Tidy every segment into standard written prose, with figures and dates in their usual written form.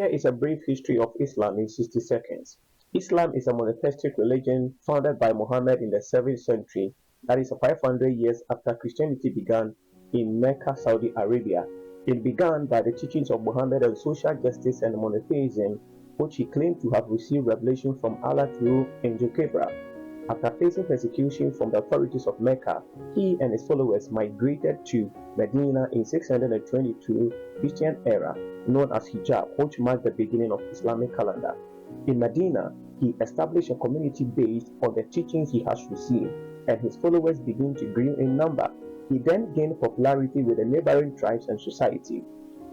Here is a brief history of Islam in 60 seconds. Islam is a monotheistic religion founded by Muhammad in the 7th century, that is 500 years after Christianity began in Mecca, Saudi Arabia. It began by the teachings of Muhammad on social justice and monotheism, which he claimed to have received revelation from Allah through Angel Gabriel. After facing persecution from the authorities of Mecca, he and his followers migrated to Medina in 622 Christian era, known as Hijra, which marked the beginning of Islamic calendar. In Medina, he established a community based on the teachings he has received, and his followers began to grow in number. He then gained popularity with the neighboring tribes and society.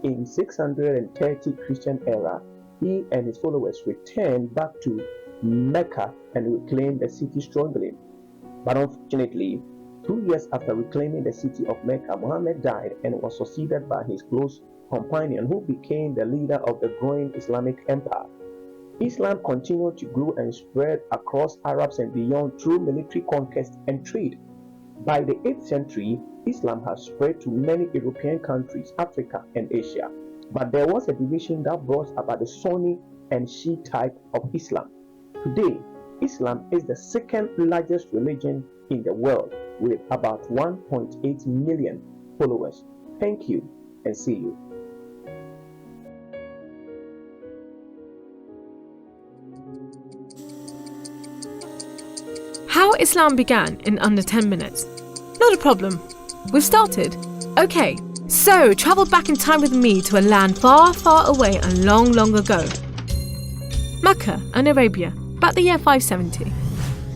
In 630 Christian era, he and his followers returned back to Mecca and reclaimed the city strongly. But unfortunately, 2 years after reclaiming the city of Mecca, Muhammad died and was succeeded by his close companion, who became the leader of the growing Islamic empire. Islam continued to grow and spread across Arabs and beyond through military conquest and trade. By the 8th century, Islam has spread to many European countries, Africa, and Asia. But there was a division that brought about the Sunni and Shia type of Islam. Today, Islam is the second largest religion in the world with about 1.8 million followers. Thank you and see you. How Islam began in under 10 minutes. Not a problem. We've started. Okay, so travel back in time with me to a land far, far away and long, long ago. Mecca and Arabia, about the year 570.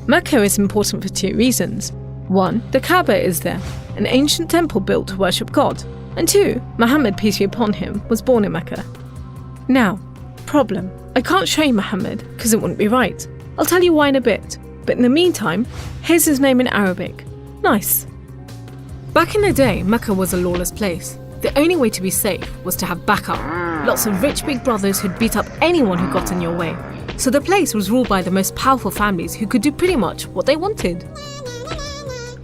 Mecca is important for 2 reasons. 1, the Kaaba is there, an ancient temple built to worship God. And 2, Muhammad, peace be upon him, was born in Mecca. Now, problem. I can't show you Muhammad because it wouldn't be right. I'll tell you why in a bit. But in the meantime, here's his name in Arabic. Nice. Back in the day, Mecca was a lawless place. The only way to be safe was to have backup. Lots of rich big brothers who'd beat up anyone who got in your way. So the place was ruled by the most powerful families who could do pretty much what they wanted.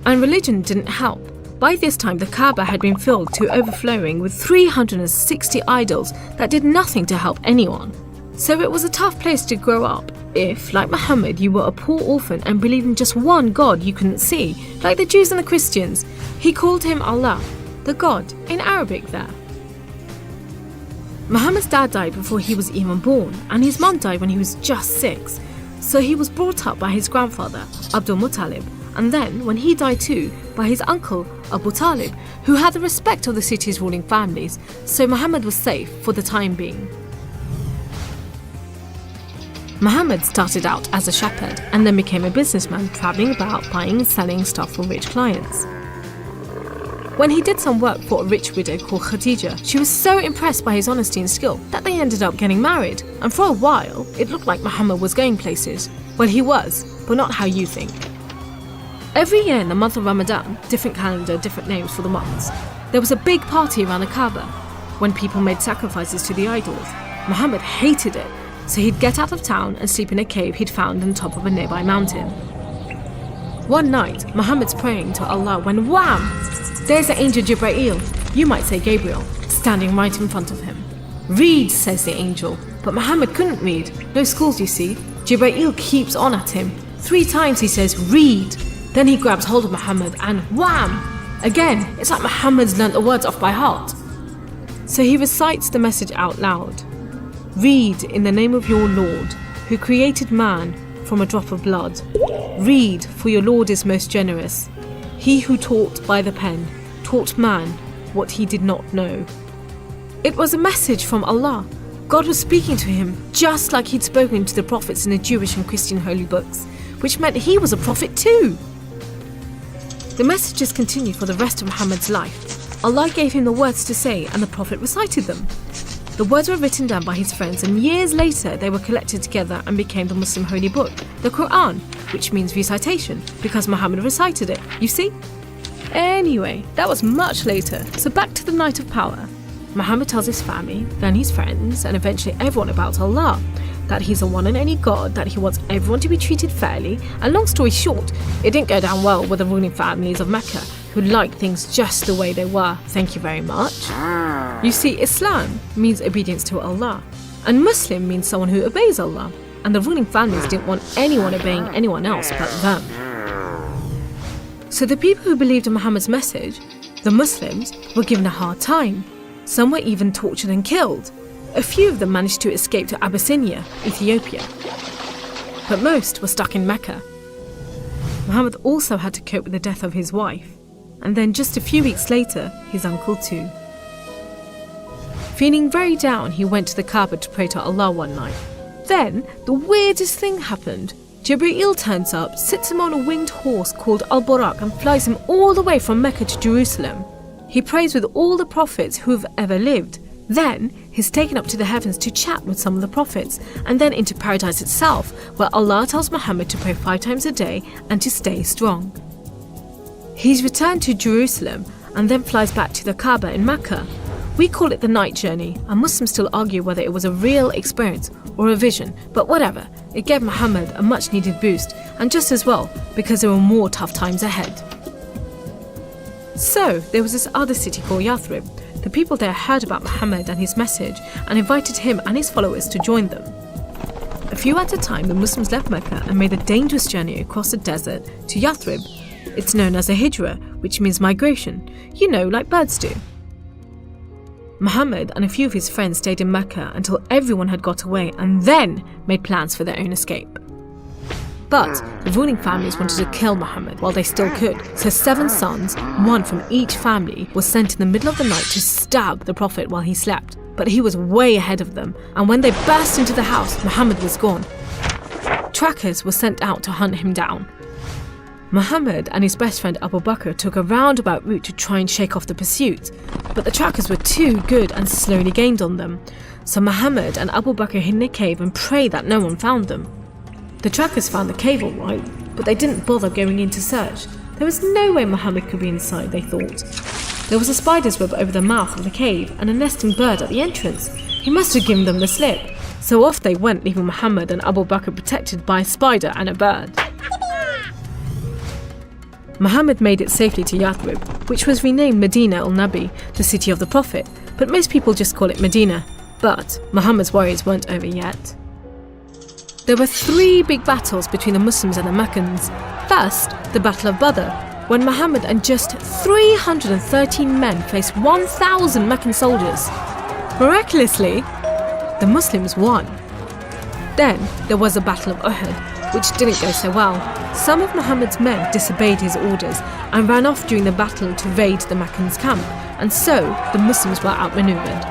And religion didn't help. By this time, the Kaaba had been filled to overflowing with 360 idols that did nothing to help anyone. So it was a tough place to grow up if, like Muhammad, you were a poor orphan and believed in just one God you couldn't see, like the Jews and the Christians. He called him Allah, the God, in Arabic there. Muhammad's dad died before he was even born, and his mum died when he was just 6. So he was brought up by his grandfather, Abdul Muttalib, and then, when he died too, by his uncle, Abu Talib, who had the respect of the city's ruling families, so Muhammad was safe for the time being. Muhammad started out as a shepherd and then became a businessman, travelling about buying and selling stuff for rich clients. When he did some work for a rich widow called Khadija, she was so impressed by his honesty and skill that they ended up getting married, and for a while it looked like Muhammad was going places. Well, he was, but not how you think. Every year in the month of Ramadan, different calendar, different names for the months, there was a big party around the Kaaba when people made sacrifices to the idols. Muhammad hated it, so he'd get out of town and sleep in a cave he'd found on top of a nearby mountain. One night, Muhammad's praying to Allah when wham! There's the angel Jibreel, you might say Gabriel, standing right in front of him. Read, says the angel, but Muhammad couldn't read. No schools, you see. Jibreel keeps on at him. 3 times he says, read. Then he grabs hold of Muhammad and wham! Again, it's like Muhammad's learnt the words off by heart. So he recites the message out loud. Read in the name of your Lord, who created man from a drop of blood. Read, for your Lord is most generous. He who taught by the pen, taught man what he did not know. It was a message from Allah. God was speaking to him just like he'd spoken to the prophets in the Jewish and Christian holy books, which meant he was a prophet too. The messages continued for the rest of Muhammad's life. Allah gave him the words to say and the prophet recited them. The words were written down by his friends, and years later they were collected together and became the Muslim holy book, the Quran, which means recitation, because Muhammad recited it, you see? Anyway, that was much later, so back to the night of power. Muhammad tells his family, then his friends, and eventually everyone about Allah, that he's the one and only God, that he wants everyone to be treated fairly, and long story short, it didn't go down well with the ruling families of Mecca, who liked things just the way they were, thank you very much. You see, Islam means obedience to Allah. And Muslim means someone who obeys Allah, and the ruling families didn't want anyone obeying anyone else but them. So the people who believed in Muhammad's message, the Muslims, were given a hard time. Some were even tortured and killed. A few of them managed to escape to Abyssinia, Ethiopia. But most were stuck in Mecca. Muhammad also had to cope with the death of his wife, and then just a few weeks later, his uncle too. Feeling very down, he went to the Kaaba to pray to Allah one night. Then, the weirdest thing happened. Jibreel turns up, sits him on a winged horse called Al-Buraq and flies him all the way from Mecca to Jerusalem. He prays with all the prophets who have ever lived. Then, he's taken up to the heavens to chat with some of the prophets, and then into paradise itself, where Allah tells Muhammad to pray 5 times a day and to stay strong. He's returned to Jerusalem and then flies back to the Kaaba in Mecca. We call it the night journey, and Muslims still argue whether it was a real experience or a vision, but whatever, it gave Muhammad a much needed boost, and just as well, because there were more tough times ahead. So, there was this other city called Yathrib. The people there heard about Muhammad and his message and invited him and his followers to join them. A few at a time, the Muslims left Mecca and made a dangerous journey across the desert to Yathrib. It's known as a Hijra, which means migration, like birds do. Muhammad and a few of his friends stayed in Mecca until everyone had got away and then made plans for their own escape. But the ruling families wanted to kill Muhammad while they still could, so 7 sons, one from each family, was sent in the middle of the night to stab the Prophet while he slept. But he was way ahead of them, and when they burst into the house, Muhammad was gone. Trackers were sent out to hunt him down. Muhammad and his best friend Abu Bakr took a roundabout route to try and shake off the pursuit, but the trackers were too good and slowly gained on them. So Muhammad and Abu Bakr hid in a cave and prayed that no one found them. The trackers found the cave all right, but they didn't bother going in to search. There was no way Muhammad could be inside, they thought. There was a spider's web over the mouth of the cave and a nesting bird at the entrance. He must have given them the slip. So off they went, leaving Muhammad and Abu Bakr protected by a spider and a bird. Muhammad made it safely to Yathrib, which was renamed Medina al-Nabi, the city of the Prophet, but most people just call it Medina. But Muhammad's worries weren't over yet. There were 3 big battles between the Muslims and the Meccans. First, the Battle of Badr, when Muhammad and just 313 men faced 1,000 Meccan soldiers. Miraculously, the Muslims won. Then there was the Battle of Uhud, which didn't go so well. Some of Muhammad's men disobeyed his orders and ran off during the battle to raid the Meccans' camp, and so the Muslims were outmaneuvered.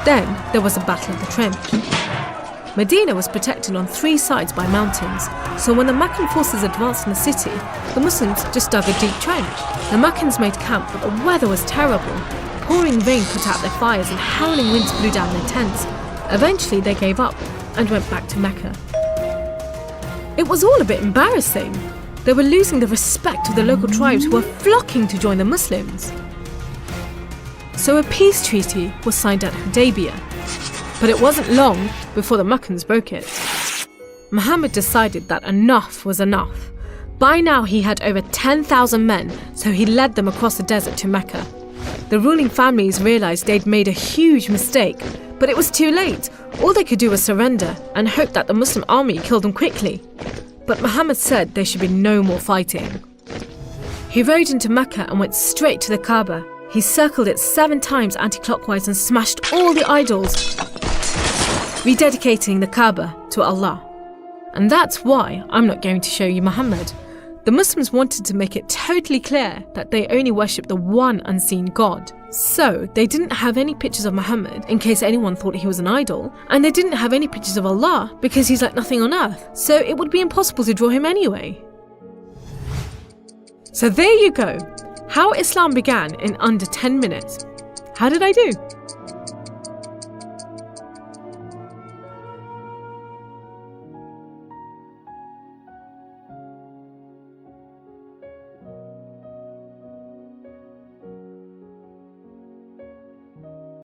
Then there was the Battle of the Trench. Medina was protected on 3 sides by mountains, so when the Meccan forces advanced in the city, the Muslims just dug a deep trench. The Meccans made camp, but the weather was terrible. Pouring rain put out their fires and howling winds blew down their tents. Eventually they gave up and went back to Mecca. It was all a bit embarrassing. They were losing the respect of the local tribes who were flocking to join the Muslims. So a peace treaty was signed at Hudaybiyah. But it wasn't long before the Meccans broke it. Muhammad decided that enough was enough. By now he had over 10,000 men, so he led them across the desert to Mecca. The ruling families realised they'd made a huge mistake, but it was too late. All they could do was surrender and hope that the Muslim army killed them quickly. But Muhammad said there should be no more fighting. He rode into Mecca and went straight to the Kaaba. He circled it 7 times anti-clockwise and smashed all the idols, rededicating the Kaaba to Allah. And that's why I'm not going to show you Muhammad. The Muslims wanted to make it totally clear that they only worship the one unseen God. So they didn't have any pictures of Muhammad in case anyone thought he was an idol, and they didn't have any pictures of Allah because he's like nothing on earth, so it would be impossible to draw him anyway. So there you go, how Islam began in under 10 minutes. How did I do?